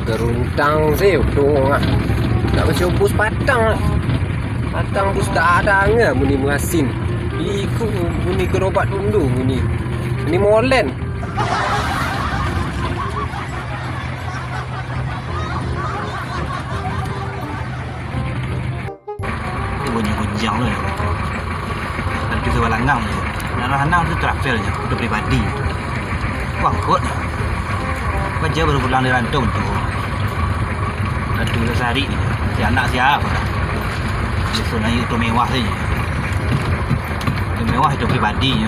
Geruntang sih dong ah. Tak macam bus patang lah. Patang bus tak ada ngah muni merasin. Iku muni gerobat dundu muni. Ini molen. Itu bunyi gunjang loh ya. Dan itu sebuah lanang tu. Lanang tu travel je, untuk pribadi. Wah kot. Kerja baru pulang dari rantau tu. Aduh sehari ni. Si anak siapa? Biasa naik itu mewah saja. Itu mewah itu pribadinya.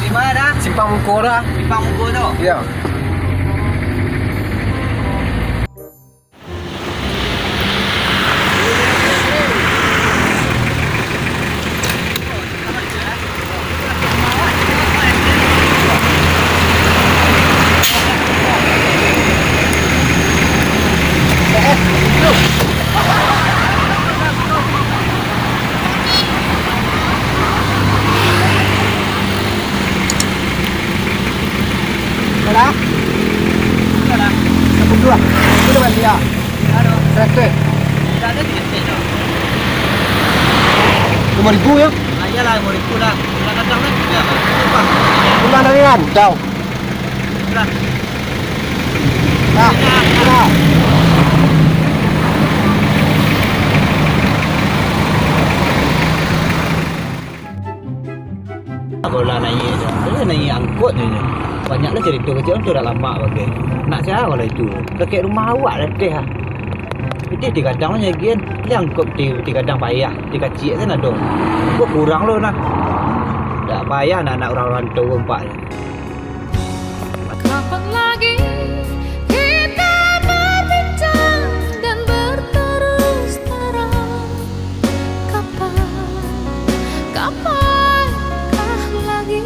Di mana dah? Simpang Muko dah. Simpang Muko tu. Ya. Dah? Dah. Satu dua. Itu dah balik ya. Aduh. Traktor. Dah ada tiket tu. 5,000 ya. Ayalah mau ikut dah. Kadang-kadang kan juga. Apa? Pulang dari rantau. Dah. Dah. Dah. Kalau lah naik angkut je. Banyaklah cerita kecil tu dah lama pakai. Nak siapa lah itu? Kakek rumah awak dah teh ah. Jadi di kadang lah nyagian, dia angkut di kadang payah, di kecil kan ada. Kok kurang loh nak. Tak payah nak orang rantau empat. Kapan lagi kita berbincang dan berterus terang? Kapankah lagi?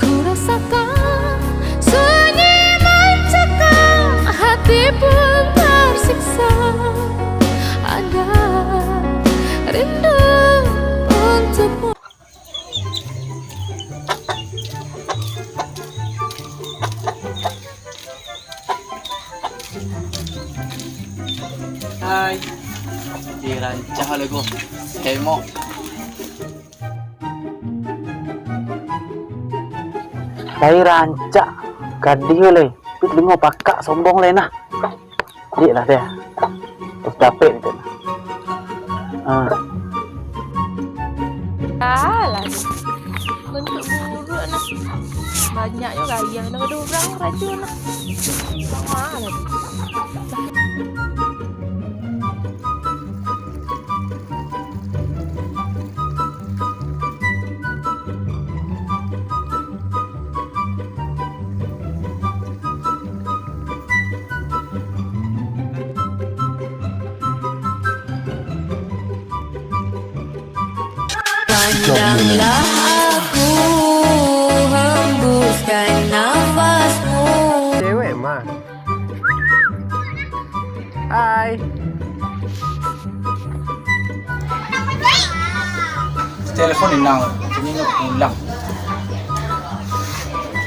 Ku rasakan sunyi mencekam, hati pun tersiksa. Ada rindu untukmu. Hai, dirancang lagu Hemok. Saya rancak gadi oleh. Pit dengar pakak sombong lain lah. Dik lah dia. Terus dapet tu. Alah, bentuk buruk nak. Banyak juga yang nak ada orang racun nak. Malah. Pandanglah aku hembuskan nafasmu. Cewek mah. Hai. Telepon inang, ini pulang.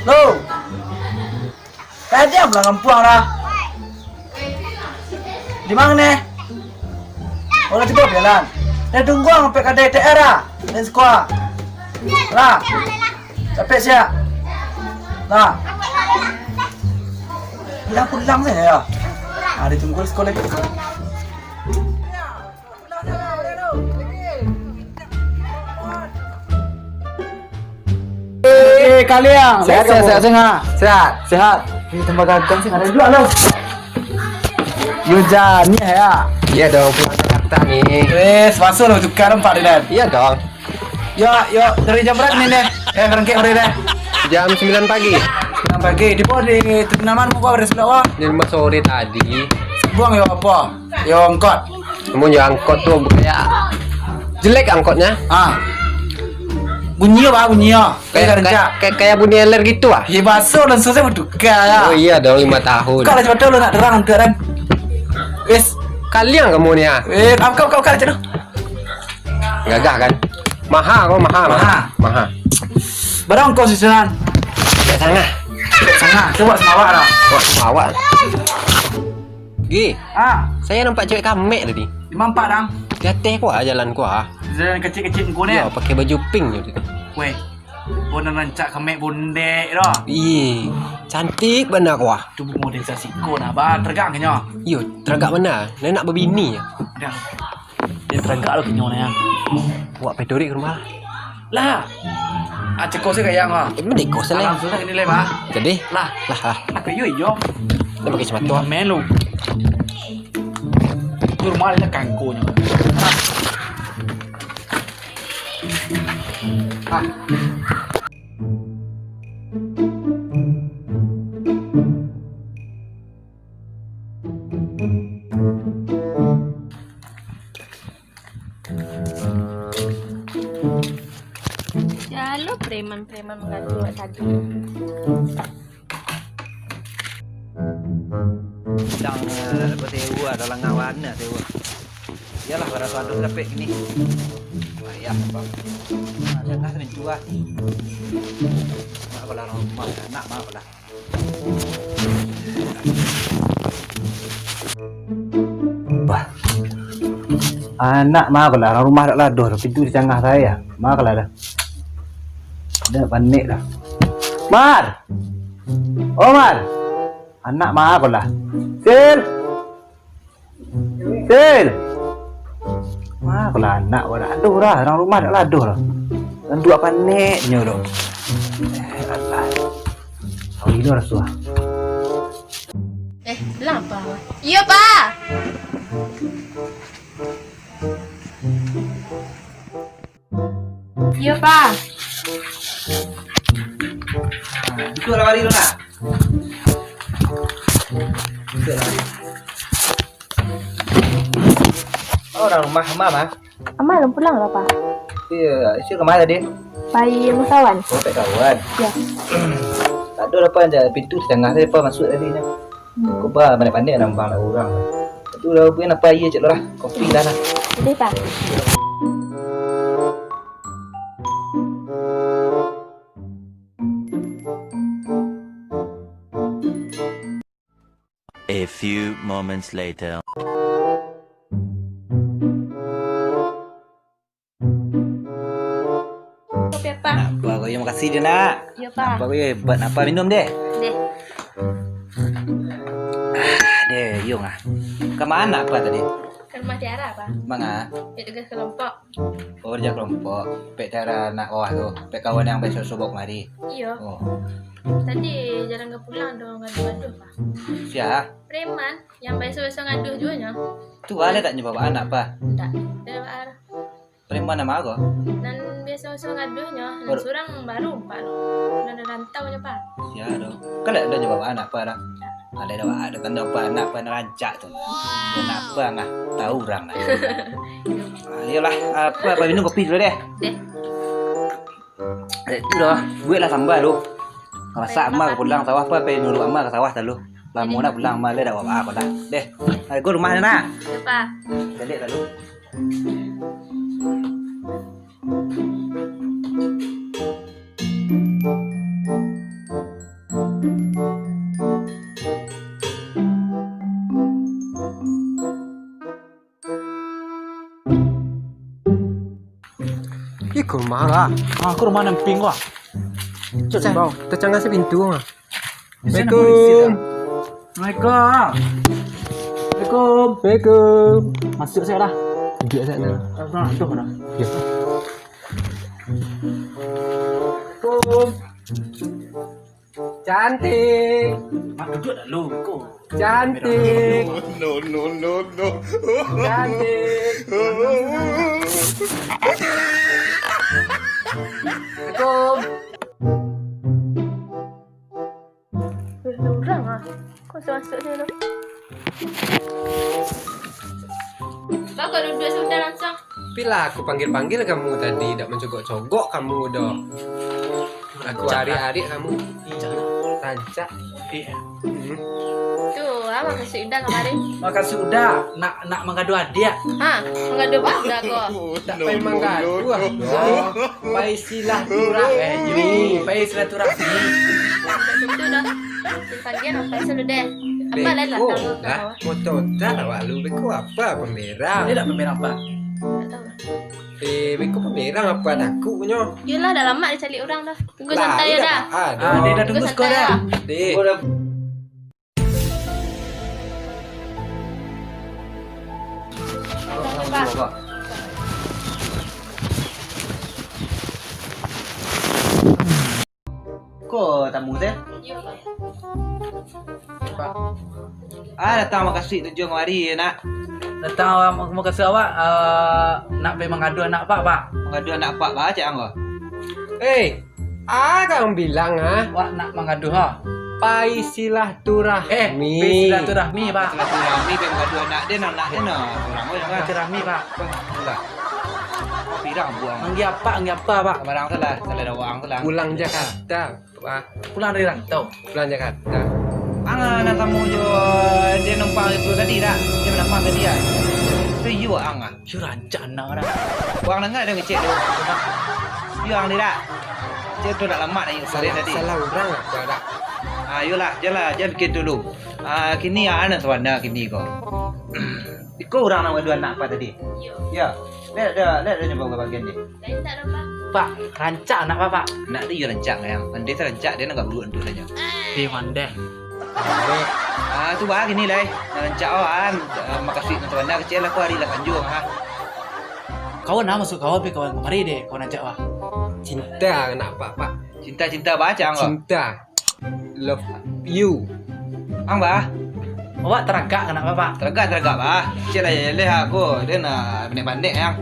Lo, tadi apa belakang pulang dah? Di mana nih? Orang tiba jalan. Dah tunggu sampai ke DTR lah. Dan sekolah. Lah. Capek siap. Lah. Pulang sih ya. Ditunggu sekolah itu. Kalian sehat. Ini tempat ganteng sih ada dua loh. Yujan ni ya. Iya dong, pulang Jakarta nih. Wes, masuk loh tukar 4 dan. Iya dong. Yo, dari jam berapa nih deh? Kerengkek hari deh. Jam 9 pagi. Yang pagi di bodi terminaman muka pada sudah wah. Di rumah sore tadi. Buang yo apa? Yo angkot. Kamu yang angkot tuh kayak jelek angkotnya. Bunyi apa bunyi ya? Kayak bunyi eler gitu ah. Ya basuh dan selesai berduka ya. Oh iya dong 5 tahun. Kau lah coba lu nak terang kan? Wes, Kalian kamu nih ya. kau cina. Gagah kan? Maha. Barang kau sisunan. Ya sana. Coba semawak dah. Bawa. Gi, Ah, saya nampak cewek kamek tadi. mampak dang. Jateh kuah jalan kuah. Jalan kecil-kecil kau ni. Ya, pakai baju pink tu. Weh, kau nak rancak kemek bundek dah. Ih, cantik benar kuah. Tu modernisasi kau nak bah tergak kenyo. Yo, teragak benar. Nak berbini ya. Dah. Dia tergak lo kenyo ni ya. Buat pedori ke rumah. Lah. Acik kau saya kaya ngah. Mendek kau seleng. Langsung nak ini le bah. Jadi, Lah. lah. Nak yo yo. Dia pakai sepatu. Men lu. Tu rumah dia kangko nya. Jalo preman-preman mengadu tadi. Sedang dapat tewa dalam ngawan nak tewa. Iyalah pada suatu sampai gini. Ayah bang. Jangan sering jual. Mak belah rumah anak mak belah. Bah. Anak mak belah rumah dak ladoh pintu di tengah saya. Mak belah dah. Dah panik dah. Mar. Oh Mar. Anak mak belah. Sil. Wah, kalau anak pada aduh lah, orang rumah dah laduh lah. Dan dua paniknya loh. Allah. Tahu ini rasuah. Kenapa? Iya, Pak. Iya, Pak. Itu lah hari nak. Oh, orang rumah mama. Ama belum pulang loh, Pak. Iya, isi kemana tadi? Pai musawan. Oh, tak kawan. Ya. Tak ada apa aja pintu di tengah tadi apa masuk tadi nya. Kau bah pandai-pandai nambang lah orang. Itu dah punya apa iya cik lah. Kopi dah lah. Jadi, Pak. A few moments later. Kopi apa? Apa kau yang makasih dia nak? Iya, Pak. Apa kau buat apa minum deh? Deh. Deh, yung ah. Ke mana apa tadi? Ke rumah Tiara, Pak. Mana? Ya tugas kelompok. Oh, kerja kelompok. Pek cara nak bawah tu. Pek kawan yang besok sobok mari. Iya. Oh, Tadi jarang ke pulang dong ngadu-ngadu, Pak. siapa? Preman yang besok-besok ngadu juga nya. Tu ada tak nyoba anak apa? Enggak. Dia arah. Preman nama aku. Dan besok-besok ngadu nya. Dan surang baru, Pak. Dan ada rantau nya, Pak. Siapa tu? Kalau ada nyoba anak apa dah? Ada tanda apa anak apa rancak tu. Anak apa ngah tahu orang lah. Ayolah, apa minum kopi dulu deh. Deh. Itu dah, buat lah sambal tu. Masak mak pulang sawah apa nurut mak ke sawah dulu. Lama dah pulang mak dah buat apa dah. Deh. Aku rumah nak. Ya, Pak. Jadi dulu. Ikut rumah lah. Aku rumah nemping wah. Bau, tercanggah si pintu ah. Assalamualaikum. Assalamualaikum. Assalamualaikum. Masuk saya dah. Duduk sana. Aduh mana? Ya. Assalamualaikum. Cantik. Mak duduk dah lu kau. Cantik. Cantik. Assalamualaikum. Orang ah. Kau masuk sini tu. Bang, kau duduk sudah langsung. Bila aku panggil-panggil kamu tadi, tak mencogok-cogok kamu dah. Aku hari-hari kamu tancap. Tu, makan sudah kemarin. Makan sudah. Nak mengadu adik. Ha, mengadu bangga kau. Tak payah mengadu ah. Pai silaturahmi. Pai silaturahmi. Itu dah. Simpan dia apa sudah deh. Apa lain lah Beko tahu lah. kau. Foto tak awak lu beko apa pemerang? Ini tak pemerang apa? Tak tahu. Beko pemerang apa aku punya? Yelah, dah lama dia cari orang dah. Tunggu santai ya dah. Dia dah tunggu skor dah. Dek. Kau tamu teh? Datang makasih tujuh hari nak. Datang awak mau kasih awak nak pergi mengadu anak pak. Mengadu anak pak bah cak anggo. Kang bilang Awak nak mengadu ha. pai silaturahmi. Silaturahmi pak. Silaturahmi pergi mengadu anak dia no. Orang orang Silaturahmi pak. enggak. Pirang buang. Anggi apa pak? Barang salah ada orang salah. Pulang Jakarta, Pak. Pulang dari rantau. Pulang Jakarta. Anak kamu jo dia numpang itu tadi dah. Dia menumpang tadi ya. Tu you ang ah. Yo rancak nak dah. Uang dengar dia ngecek tu. You ang dia dah. Dia tu dah lama dah you sore tadi. Salah orang apa dak? Ayolah, jangan bikin dulu. Kini anak tuan kini kau. Kau orang nama dua anak apa tadi? Ya. Lihat dia nyambung ke bagian ni. Lain tak ada pak. Pak, rancak nak apa pak? Nak dia rancak yang. Dia rancak dia nak berduaan tu saja. Di mandeh. Tu bah gini lah. Rancak awan. Makasih tuan kecil lah kau hari lah kanjung ha. Kawan nak masuk kawan kawan kemari deh. Kau rancak wah. Cinta nak Pak. Cinta baca anggo. Cinta. Love you. Ang bah. Awak teragak kenapa pak? Teragak bah. Cik lah ya aku. Dia nak pandai-pandai yang.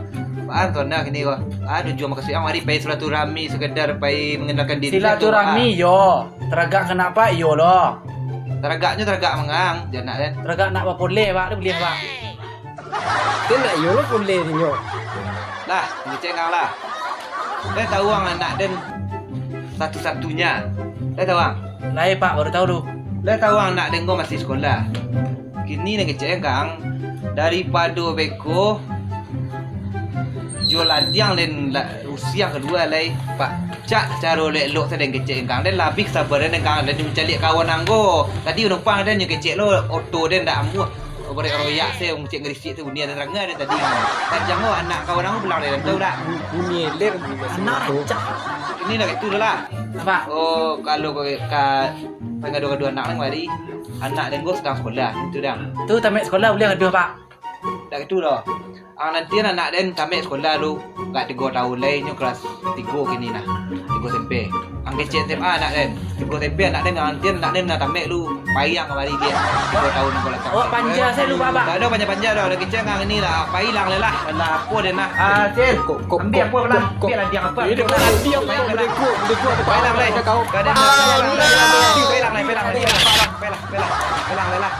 Pak tuan kini kau. Tujuan makasih ang hari pai silaturahmi sekedar pai mengenalkan diri. Silaturahmi yo. Teragak kenapa yo lo? Teragaknya teragak mengang. Jangan nak kan. Teragak nak apa boleh pak? Dia boleh pak. Dia nak yo lo boleh tengok. Lah, ngecek kang lah. Dia tahu ang anak dan satu-satunya. Dia tahu ang. Lain pak baru tahu tu. Dia tahu ang anak dan kau masih sekolah. Kini nak ngecek kang daripada beko jual ladiang dan usia kedua lai Pak. Cak cara lelok saya dan kecek kang dan labik sabar dan kang dan mencari kawan anggo. Tadi numpang dan yang kecek lo auto dan dak amu. Orang royak saya ngecek ngerisik tu dunia dan rangai dan tadi. Tak jangan anak kawan anggo pulang dari tahu dak. Bunyi ler Anak rancak. Ini nak itu lah. Apa? Oh, kalau kau pengadu-adu anak nang mari. Anak dan gua sedang sekolah. Itu dah. Tu tamat sekolah boleh ngadu pak. Tak itu dah. Nanti anak dan tamat sekolah lu. Enggak 3 tahun lainnya kelas 3 kini nah. 3 SMP. Ang kecil SMA anak dan 3 SMP anak dan nanti anak dan nak tamat lu. Payang kembali dia. 3 tahun nak kelas. Oh panja saya lupa pak. Tak ada panjang-panjang dah. Ada kecil kang ini lah. Pailang lelah. Alah apa dia nak. Cil. Kok Ambil apa pelan. Ambil lah dia apa. Dia apa? Dia Pailang lai. Kau. Kadang pailang lai. Pelang lah.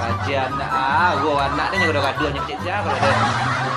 Kajian gua anak dia juga udah gaduh nyekcik siapa kalau dia.